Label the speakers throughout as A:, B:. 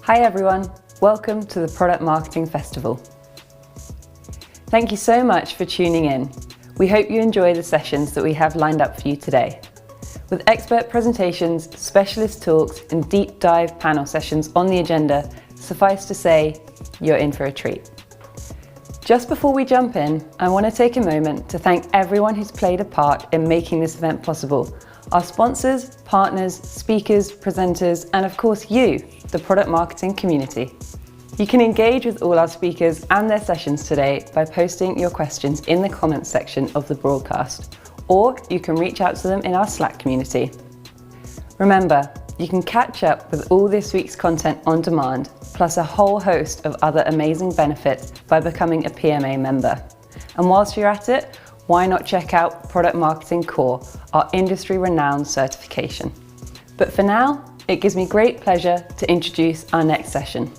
A: Hi everyone, welcome to the Product Marketing Festival. Thank you so much for tuning in. We hope you enjoy the sessions that we have lined up for you today. With expert presentations, specialist talks and deep dive panel sessions on the agenda, suffice to say, you're in for a treat. Just before we jump in, I want to take a moment to thank everyone who's played a part in making this event possible. Our sponsors, partners, speakers, presenters, and of course you, the product marketing community. You can engage with all our speakers and their sessions today by posting your questions in the comments section of the broadcast, or you can reach out to them in our Slack community. Remember, you can catch up with all this week's content on demand, plus a whole host of other amazing benefits by becoming a PMA member. And whilst you're at it, why not check out Product Marketing Core, our industry-renowned certification. But for now, it gives me great pleasure to introduce our next session.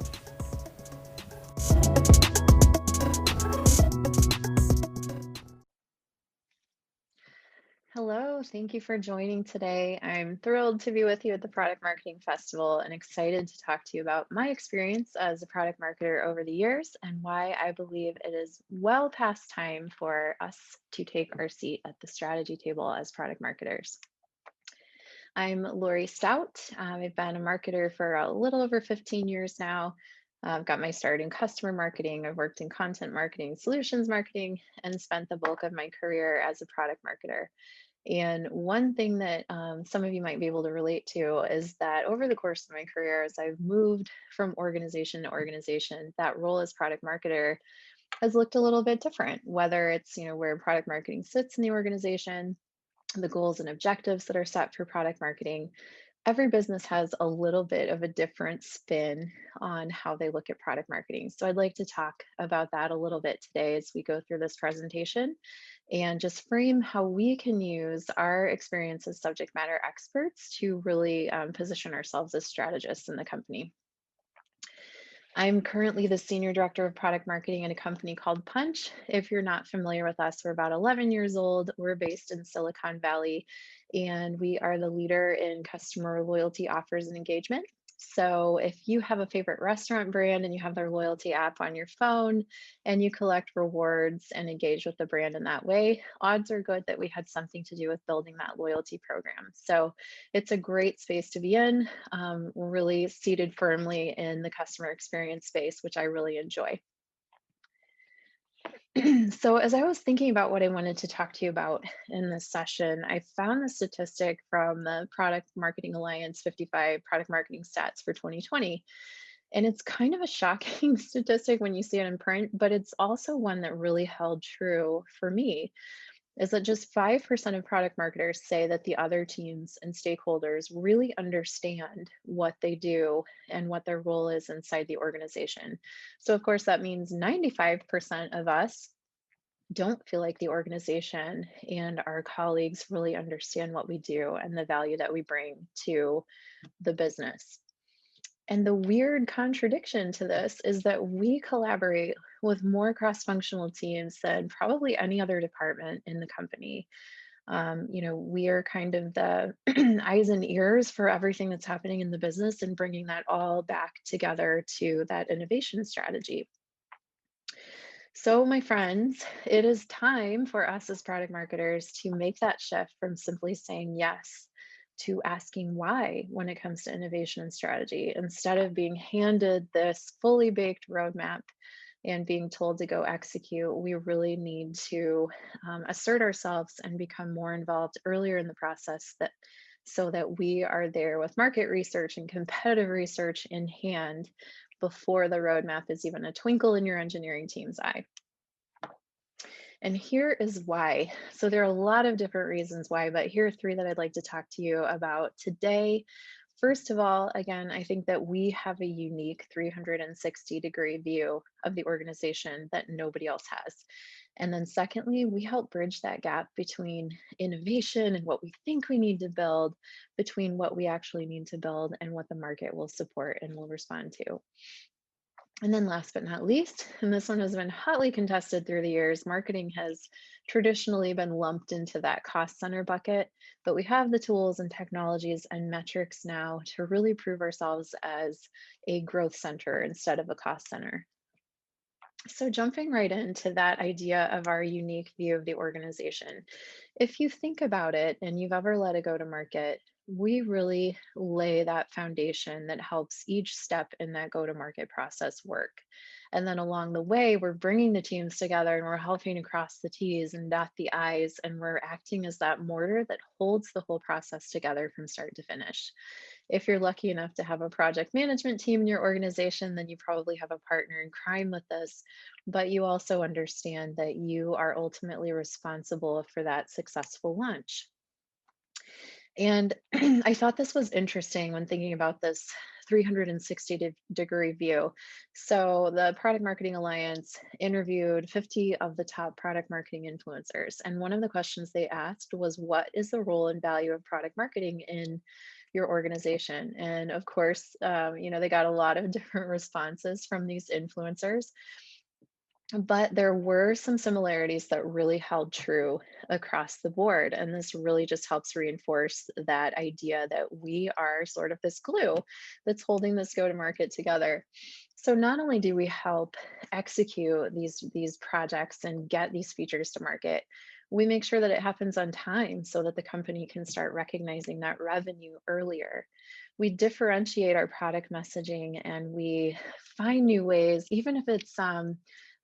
B: Hello, thank you for joining today. I'm thrilled to be with you at the Product Marketing Festival and excited to talk to you about my experience as a product marketer over the years and why I believe it is well past time for us to take our seat at the strategy table as product marketers. I'm Lori Stout. I've been a marketer for a little over 15 years now. I've got my start in customer marketing. I've worked in content marketing, solutions marketing, and spent the bulk of my career as a product marketer. And one thing that some of you might be able to relate to is that over the course of my career, as I've moved from organization to organization, that role as product marketer has looked a little bit different, whether it's where product marketing sits in the organization, the goals and objectives that are set for product marketing. Every business has a little bit of a different spin on how they look at product marketing. So I'd like to talk about that a little bit today as we go through this presentation and just frame how we can use our experience as subject matter experts to really position ourselves as strategists in the company. I'm currently the Senior Director of Product Marketing at a company called Punch. If you're not familiar with us, we're about 11 years old. We're based in Silicon Valley, and we are the leader in customer loyalty offers and engagement. So if you have a favorite restaurant brand and you have their loyalty app on your phone and you collect rewards and engage with the brand in that way, odds are good that we had something to do with building that loyalty program. So it's a great space to be in. We're really seated firmly in the customer experience space, which I really enjoy. So as I was thinking about what I wanted to talk to you about in this session, I found the statistic from the Product Marketing Alliance 55 Product Marketing Stats for 2020. And it's kind of a shocking statistic when you see it in print, but it's also one that really held true for me, is that just 5% of product marketers say that the other teams and stakeholders really understand what they do and what their role is inside the organization. So of course, that means 95% of us don't feel like the organization and our colleagues really understand what we do and the value that we bring to the business. And the weird contradiction to this is that we collaborate with more cross-functional teams than probably any other department in the company. We are kind of the eyes and ears for everything that's happening in the business and bringing that all back together to that innovation strategy. So, my friends, it is time for us as product marketers to make that shift from simply saying yes to asking why when it comes to innovation and strategy. Instead of being handed this fully baked roadmap and being told to go execute, we really need to assert ourselves and become more involved earlier in the process so that we are there with market research and competitive research in hand before the roadmap is even a twinkle in your engineering team's eye. And here is why. So there are a lot of different reasons why, but here are three that I'd like to talk to you about today. First of all, again, I think that we have a unique 360-degree view of the organization that nobody else has. And then secondly, we help bridge that gap between innovation and what we think we need to build, between what we actually need to build and what the market will support and will respond to. And then last but not least, and this one has been hotly contested through the years, marketing has traditionally been lumped into that cost center bucket, but we have the tools and technologies and metrics now to really prove ourselves as a growth center instead of a cost center. So, jumping right into that idea of our unique view of the organization, if you think about it and you've ever led a go to market, we really lay that foundation that helps each step in that go to market process work. And then along the way, we're bringing the teams together and we're helping to cross the T's and dot the I's, and we're acting as that mortar that holds the whole process together from start to finish. If you're lucky enough to have a project management team in your organization, then you probably have a partner in crime with this, but you also understand that you are ultimately responsible for that successful launch. And I thought this was interesting when thinking about this 360-degree view. So, the Product Marketing Alliance interviewed 50 of the top product marketing influencers. And one of the questions they asked was, what is the role and value of product marketing in your organization? And of course, they got a lot of different responses from these influencers. But there were some similarities that really held true across the board. And this really just helps reinforce that idea that we are sort of this glue that's holding this go to market together. So not only do we help execute these projects and get these features to market, we make sure that it happens on time so that the company can start recognizing that revenue earlier. We differentiate our product messaging and we find new ways, even if it's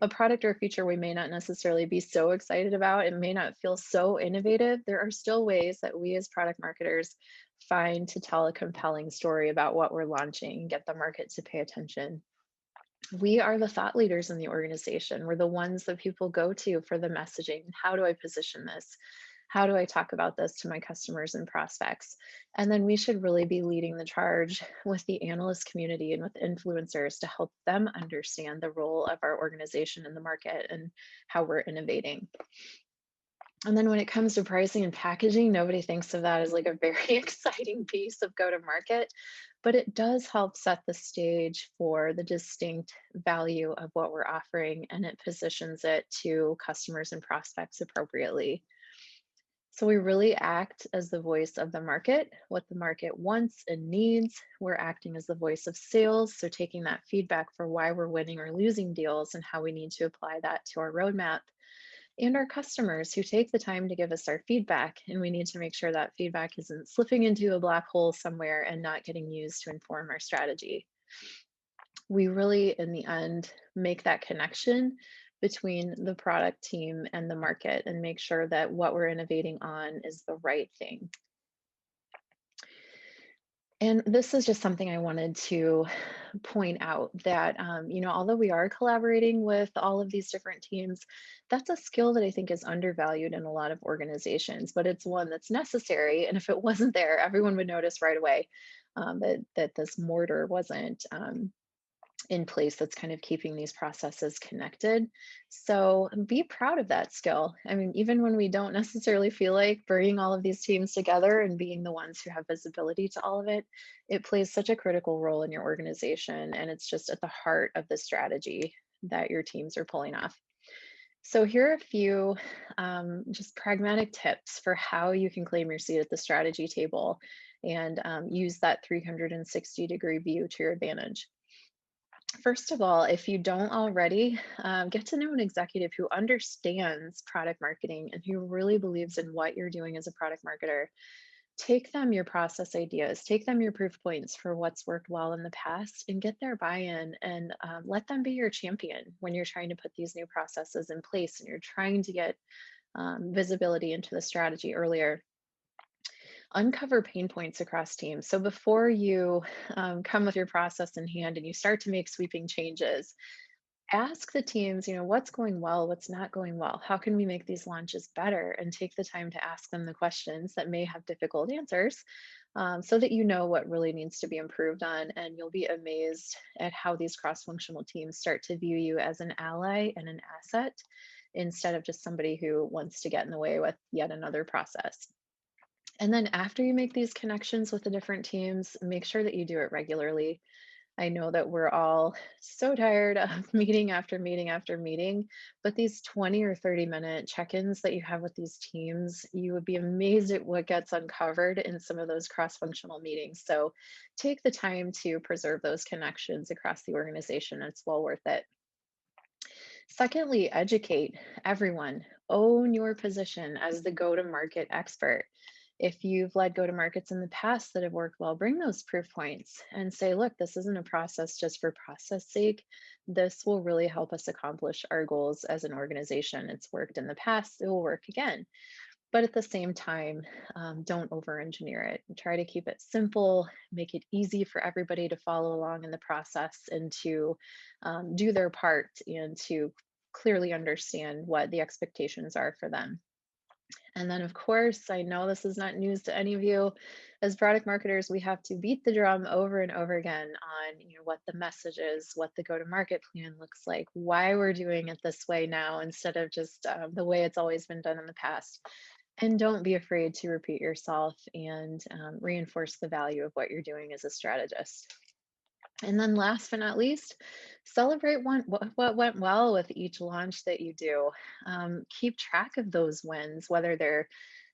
B: a product or a feature we may not necessarily be so excited about, it may not feel so innovative, there are still ways that we as product marketers find to tell a compelling story about what we're launching, get the market to pay attention. We are the thought leaders in the organization. We're the ones that people go to for the messaging. How do I position this? How do I talk about this to my customers and prospects? And then we should really be leading the charge with the analyst community and with influencers to help them understand the role of our organization in the market and how we're innovating. And then when it comes to pricing and packaging, nobody thinks of that as like a very exciting piece of go to market, but it does help set the stage for the distinct value of what we're offering, and it positions it to customers and prospects appropriately. So we really act as the voice of the market, what the market wants and needs. We're acting as the voice of sales, so taking that feedback for why we're winning or losing deals and how we need to apply that to our roadmap, and our customers who take the time to give us our feedback. And we need to make sure that feedback isn't slipping into a black hole somewhere and not getting used to inform our strategy. We really, in the end, make that connection between the product team and the market and make sure that what we're innovating on is the right thing. And this is just something I wanted to point out that, although we are collaborating with all of these different teams, that's a skill that I think is undervalued in a lot of organizations, but it's one that's necessary. And if it wasn't there, everyone would notice right away that this mortar wasn't in place that's kind of keeping these processes connected. So be proud of that skill. I mean, even when we don't necessarily feel like bringing all of these teams together and being the ones who have visibility to all of it, it plays such a critical role in your organization. And it's just at the heart of the strategy that your teams are pulling off. So here are a few just pragmatic tips for how you can claim your seat at the strategy table and use that 360-degree view to your advantage. First of all, if you don't already, get to know an executive who understands product marketing and who really believes in what you're doing as a product marketer. Take them your process ideas, take them your proof points for what's worked well in the past, and get their buy in and let them be your champion when you're trying to put these new processes in place and you're trying to get visibility into the strategy earlier. Uncover pain points across teams. So before you come with your process in hand and you start to make sweeping changes, ask the teams, what's going well, what's not going well, how can we make these launches better, and take the time to ask them the questions that may have difficult answers, so that you know what really needs to be improved on. And you'll be amazed at how these cross-functional teams start to view you as an ally and an asset instead of just somebody who wants to get in the way with yet another process. And then after you make these connections with the different teams, make sure that you do it regularly. I know that we're all so tired of meeting after meeting after meeting, but these 20 or 30-minute check-ins that you have with these teams, you would be amazed at what gets uncovered in some of those cross-functional meetings. So take the time to preserve those connections across the organization. It's well worth it. Secondly, educate everyone. Own your position as the go to market expert. If you've led go to markets in the past that have worked well, bring those proof points and say, look, this isn't a process just for process sake. This will really help us accomplish our goals as an organization. It's worked in the past, it will work again. But at the same time, don't over engineer it. Try to keep it simple, make it easy for everybody to follow along in the process and to do their part and to clearly understand what the expectations are for them. And then, of course, I know this is not news to any of you. As product marketers, we have to beat the drum over and over again on what the message is, what the go-to-market plan looks like, why we're doing it this way now instead of just the way it's always been done in the past. And don't be afraid to repeat yourself and reinforce the value of what you're doing as a strategist. And then last but not least, celebrate what went well with each launch that you do. Keep track of those wins, whether they're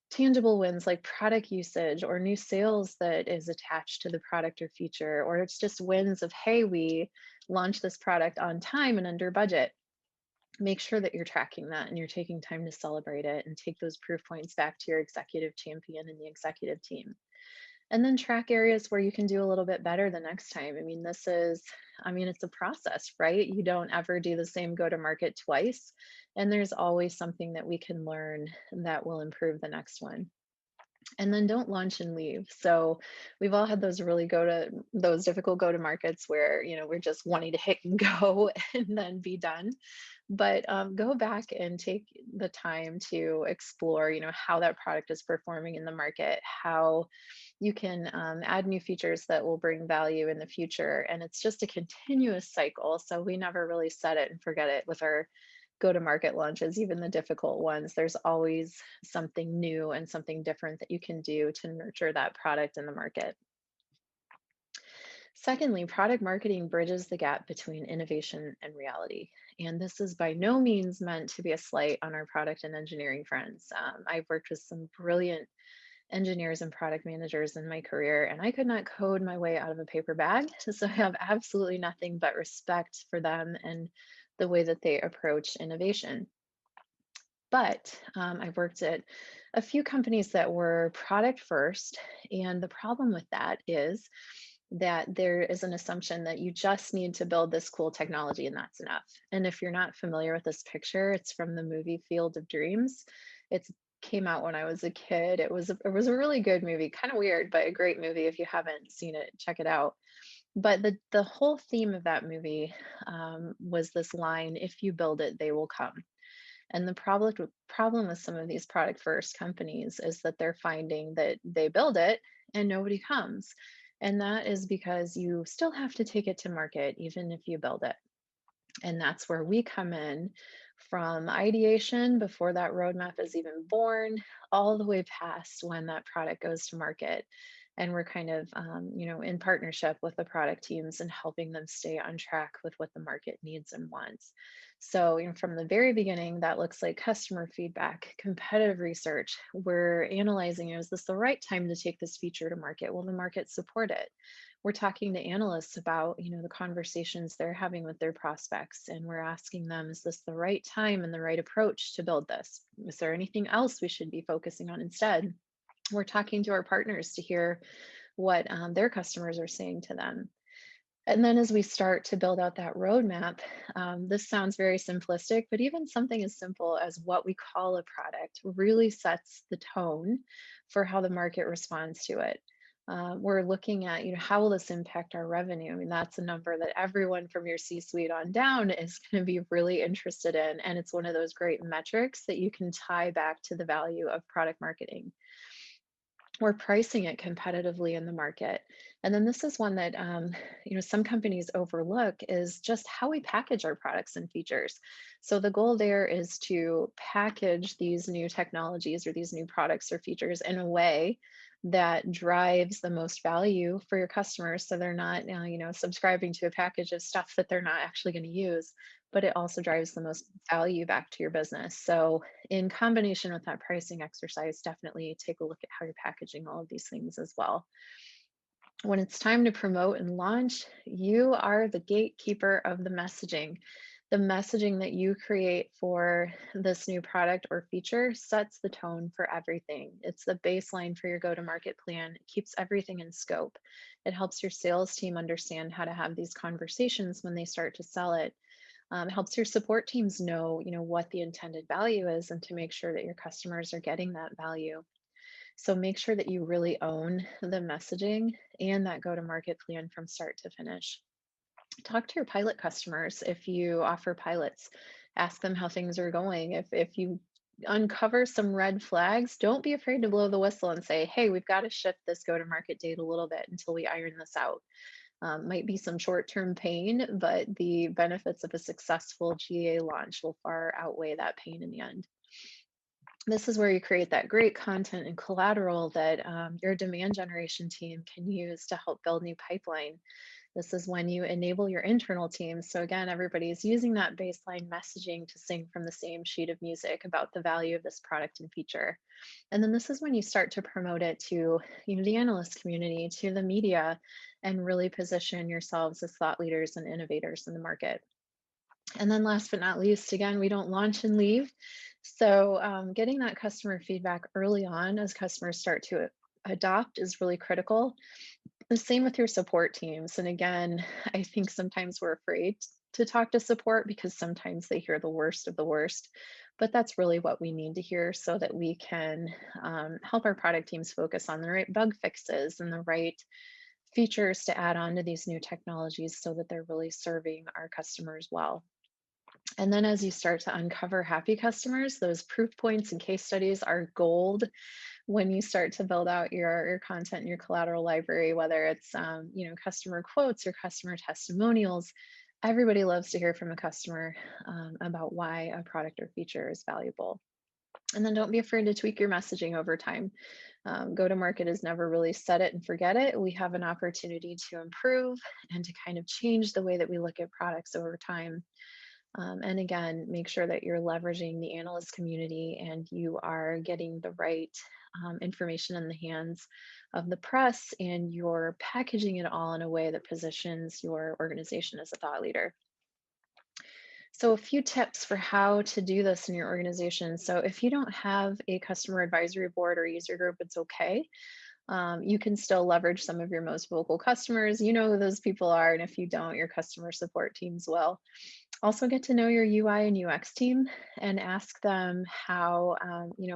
B: tangible wins like product usage or new sales that is attached to the product or feature, or it's just wins of, hey, we launched this product on time and under budget. Make sure that you're tracking that and you're taking time to celebrate it and take those proof points back to your executive champion and the executive team. And then track areas where you can do a little bit better the next time. It's a process, right? You don't ever do the same go to market twice. And there's always something that we can learn that will improve the next one. And then don't launch and leave. So we've all had those difficult go to markets where, we're just wanting to hit and go and then be done. But go back and take the time to explore, how that product is performing in the market, how you can add new features that will bring value in the future. And it's just a continuous cycle. So we never really set it and forget it with our go to market launches, even the difficult ones. There's always something new and something different that you can do to nurture that product in the market. Secondly, product marketing bridges the gap between innovation and reality. And this is by no means meant to be a slight on our product and engineering friends. I've worked with some brilliant engineers and product managers in my career, and I could not code my way out of a paper bag. So I have absolutely nothing but respect for them and the way that they approach innovation. But I've worked at a few companies that were product first. And the problem with that is that there is an assumption that you just need to build this cool technology and that's enough. And if you're not familiar with this picture, it's from the movie Field of Dreams. It came out when I was a kid. It was a really good movie, kind of weird, but a great movie. If you haven't seen it, check it out. But the whole theme of that movie was this line: "If you build it, they will come." And the problem with some of these product first companies is that they're finding that they build it and nobody comes. And that is because you still have to take it to market, even if you build it. And that's where we come in, from ideation before that roadmap is even born, all the way past when that product goes to market. And we're kind of, in partnership with the product teams and helping them stay on track with what the market needs and wants. So, from the very beginning, that looks like customer feedback, competitive research. We're analyzing, is this the right time to take this feature to market? Will the market support it? We're talking to analysts about the conversations they're having with their prospects, and we're asking them, is this the right time and the right approach to build this? Is there anything else we should be focusing on instead? We're talking to our partners to hear what their customers are saying to them. And then as we start to build out that roadmap, this sounds very simplistic, but even something as simple as what we call a product really sets the tone for how the market responds to it. We're looking at, how will this impact our revenue? I mean, that's a number that everyone from your C-suite on down is going to be really interested in. And it's one of those great metrics that you can tie back to the value of product marketing. We're pricing it competitively in the market. And then this is one that some companies overlook, is just how we package our products and features. So the goal there is to package these new technologies or these new products or features in a way that drives the most value for your customers, so they're not subscribing to a package of stuff that they're not actually going to use, but it also drives the most value back to your business. So in combination with that pricing exercise, definitely take a look at how you're packaging all of these things as well. When it's time to promote and launch, you are the gatekeeper of the messaging. The messaging that you create for this new product or feature sets the tone for everything. It's the baseline for your go to market plan. It keeps everything in scope. It helps your sales team understand how to have these conversations when they start to sell it. Helps your support teams know, what the intended value is and to make sure that your customers are getting that value. So make sure that you really own the messaging and that go to market plan from start to finish. Talk to your pilot customers if you offer pilots. Ask them how things are going. If you uncover some red flags, don't be afraid to blow the whistle and say, hey, we've got to shift this go to market date a little bit until we iron this out. Might be some short term pain, but the benefits of a successful GA launch will far outweigh that pain in the end. This is where you create that great content and collateral that your demand generation team can use to help build new pipeline. This is when you enable your internal teams. So again, everybody's using that baseline messaging to sing from the same sheet of music about the value of this product and feature. And then this is when you start to promote it to the analyst community, to the media, and really position yourselves as thought leaders and innovators in the market. And then last but not least, again, we don't launch and leave. So getting that customer feedback early on as customers start to adopt is really critical. The same with your support teams. And again, I think sometimes we're afraid to talk to support because sometimes they hear the worst of the worst. But that's really what we need to hear so that we can help our product teams focus on the right bug fixes and the right features to add on to these new technologies so that they're really serving our customers well. And then as you start to uncover happy customers, those proof points and case studies are gold when you start to build out your content and your collateral library, whether it's customer quotes or customer testimonials. Everybody loves to hear from a customer about why a product or feature is valuable. And then don't be afraid to tweak your messaging over time. Go to market is never really set it and forget it. We have an opportunity to improve and to kind of change the way that we look at products over time. And again, make sure that you're leveraging the analyst community and you are getting the right information in the hands of the press, and you're packaging it all in a way that positions your organization as a thought leader. So a few tips for how to do this in your organization. So if you don't have a customer advisory board or user group, it's okay. You can still leverage some of your most vocal customers. You know who those people are. And if you don't, your customer support teams will. Also get to know your UI and UX team and ask them how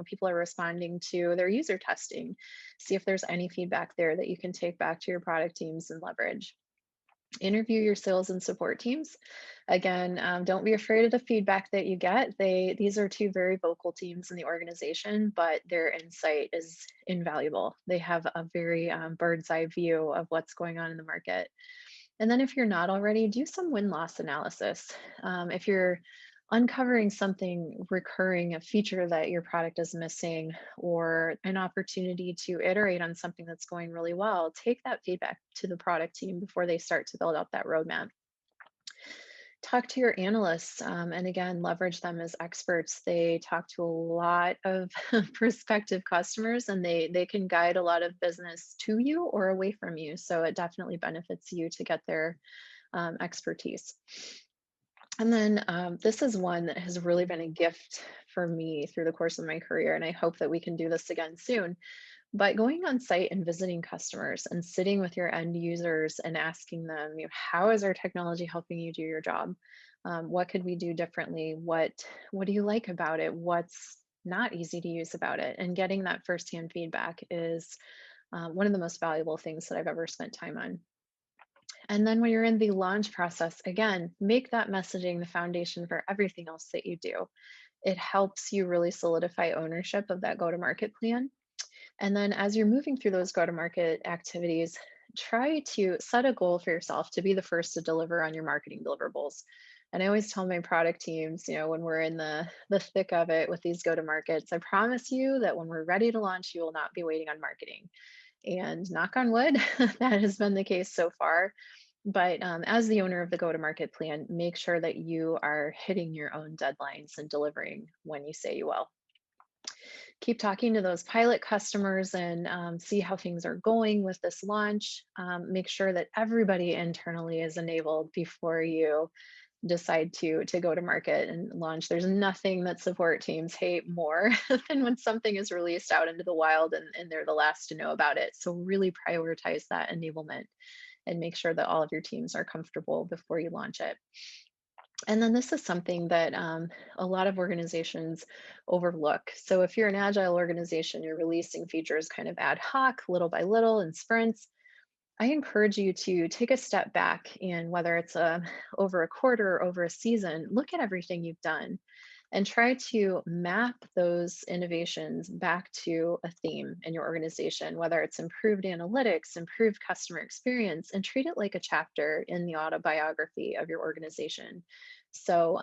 B: people are responding to their user testing. See if there's any feedback there that you can take back to your product teams and leverage. Interview your sales and support teams. Again, don't be afraid of the feedback that you get. These are two very vocal teams in the organization, but their insight is invaluable. They have a very bird's eye view of what's going on in the market. And then if you're not already, do some win-loss analysis. If you're uncovering something recurring, a feature that your product is missing, or an opportunity to iterate on something that's going really well, take that feedback to the product team before they start to build out that roadmap. Talk to your analysts, and again, leverage them as experts. They talk to a lot of prospective customers, and they can guide a lot of business to you or away from you. So it definitely benefits you to get their expertise. And then this is one that has really been a gift for me through the course of my career, and I hope that we can do this again soon. But going on site and visiting customers and sitting with your end users and asking them, how is our technology helping you do your job? What could we do differently? What do you like about it? What's not easy to use about it? And getting that firsthand feedback is one of the most valuable things that I've ever spent time on. And then when you're in the launch process, again, make that messaging the foundation for everything else that you do. It helps you really solidify ownership of that go-to-market plan. And then as you're moving through those go-to-market activities, try to set a goal for yourself to be the first to deliver on your marketing deliverables. And I always tell my product teams, when we're in the thick of it with these go-to-markets, I promise you that when we're ready to launch, you will not be waiting on marketing. And knock on wood, that has been the case so far. But as the owner of the go to market plan, make sure that you are hitting your own deadlines and delivering when you say you will. Keep talking to those pilot customers and see how things are going with this launch. Make sure that everybody internally is enabled before you decide to go to market and launch. There's nothing that support teams hate more than when something is released out into the wild and they're the last to know about it. So really prioritize that enablement and make sure that all of your teams are comfortable before you launch it. And then this is something that a lot of organizations overlook. So if you're an agile organization, you're releasing features kind of ad hoc, little by little in sprints. I encourage you to take a step back, and whether it's over a quarter or over a season, look at everything you've done and try to map those innovations back to a theme in your organization, whether it's improved analytics, improved customer experience, and treat it like a chapter in the autobiography of your organization. So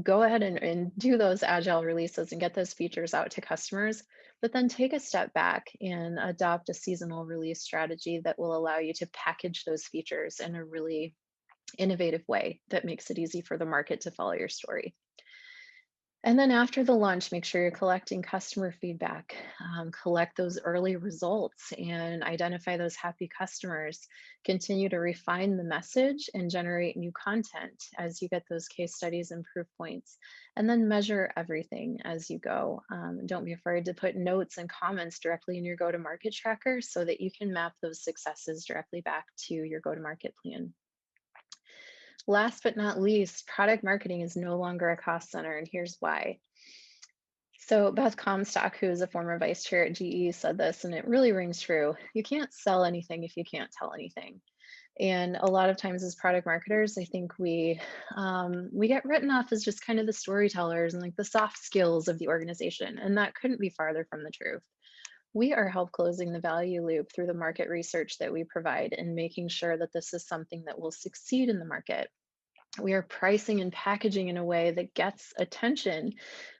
B: go ahead and do those agile releases and get those features out to customers, but then take a step back and adopt a seasonal release strategy that will allow you to package those features in a really innovative way that makes it easy for the market to follow your story. And then after the launch, make sure you're collecting customer feedback, collect those early results and identify those happy customers. Continue to refine the message and generate new content as you get those case studies and proof points. And then measure everything as you go. Don't be afraid to put notes and comments directly in your go to market tracker so that you can map those successes directly back to your go to market plan. Last but not least, product marketing is no longer a cost center, and here's why. So, Beth Comstock, who is a former vice chair at GE, said this, and it really rings true. You can't sell anything if you can't tell anything. And a lot of times, as product marketers, I think we get written off as just kind of the storytellers and like the soft skills of the organization, and that couldn't be farther from the truth. We are help closing the value loop through the market research that we provide and making sure that this is something that will succeed in the market. We are pricing and packaging in a way that gets attention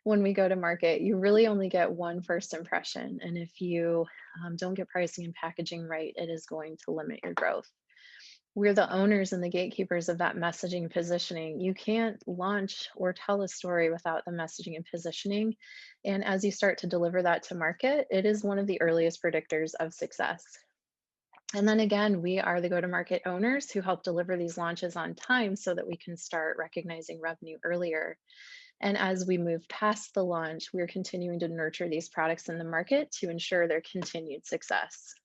B: when we go to market. You really only get one first impression. And if you don't get pricing and packaging right, it is going to limit your growth. We're the owners and the gatekeepers of that messaging and positioning. You can't launch or tell a story without the messaging and positioning. And as you start to deliver that to market, it is one of the earliest predictors of success. And then again, we are the go to market owners who help deliver these launches on time so that we can start recognizing revenue earlier. And as we move past the launch, we're continuing to nurture these products in the market to ensure their continued success.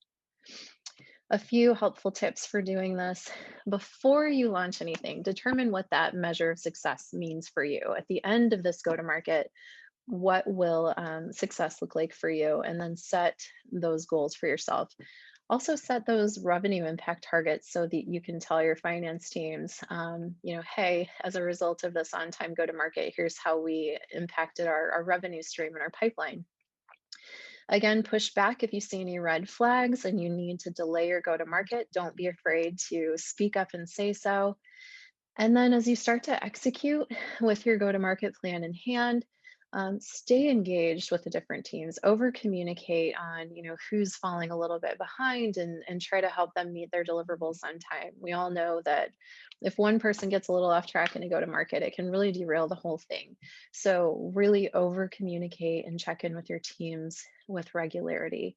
B: A few helpful tips for doing this. Before you launch anything, determine what that measure of success means for you. At the end of this go to market, what will success look like for you? And then set those goals for yourself. Also set those revenue impact targets so that you can tell your finance teams, hey, as a result of this on-time go-to-market, here's how we impacted our revenue stream and our pipeline. Again, push back if you see any red flags and you need to delay your go-to-market. Don't be afraid to speak up and say so. And then as you start to execute with your go-to-market plan in hand, stay engaged with the different teams, over communicate on who's falling a little bit behind and try to help them meet their deliverables on time. We all know that if one person gets a little off track in a go to market, it can really derail the whole thing. So really over communicate and check in with your teams with regularity.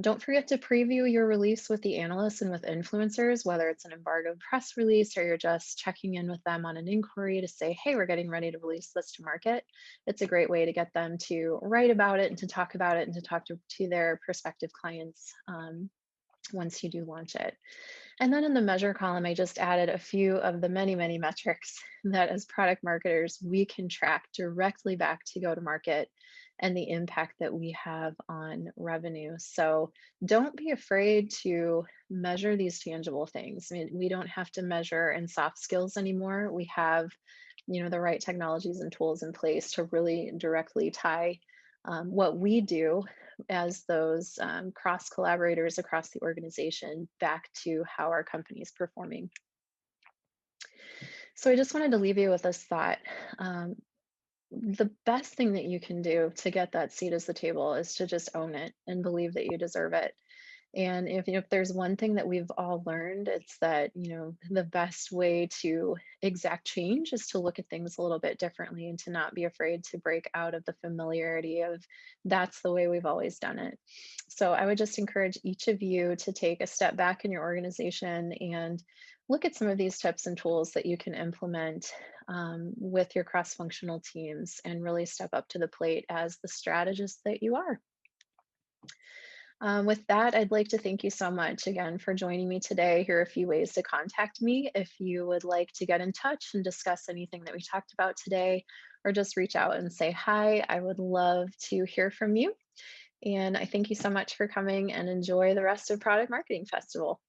B: Don't forget to preview your release with the analysts and with influencers, whether it's an embargoed press release or you're just checking in with them on an inquiry to say, hey, we're getting ready to release this to market. It's a great way to get them to write about it and to talk about it and to talk to their prospective clients once you do launch it. And then in the measure column, I just added a few of the many, many metrics that as product marketers, we can track directly back to go to market and the impact that we have on revenue. So don't be afraid to measure these tangible things. I mean, we don't have to measure in soft skills anymore. We have, the right technologies and tools in place to really directly tie what we do as those cross collaborators across the organization back to how our company is performing. So I just wanted to leave you with this thought. The best thing that you can do to get that seat at the table is to just own it and believe that you deserve it. And if there's one thing that we've all learned, it's that, the best way to exact change is to look at things a little bit differently and to not be afraid to break out of the familiarity of that's the way we've always done it. So I would just encourage each of you to take a step back in your organization and look at some of these tips and tools that you can implement with your cross-functional teams and really step up to the plate as the strategist that you are. With that, I'd like to thank you so much again for joining me today. Here are a few ways to contact me if you would like to get in touch and discuss anything that we talked about today, or just reach out and say hi. I would love to hear from you. And I thank you so much for coming and enjoy the rest of Product Marketing Festival.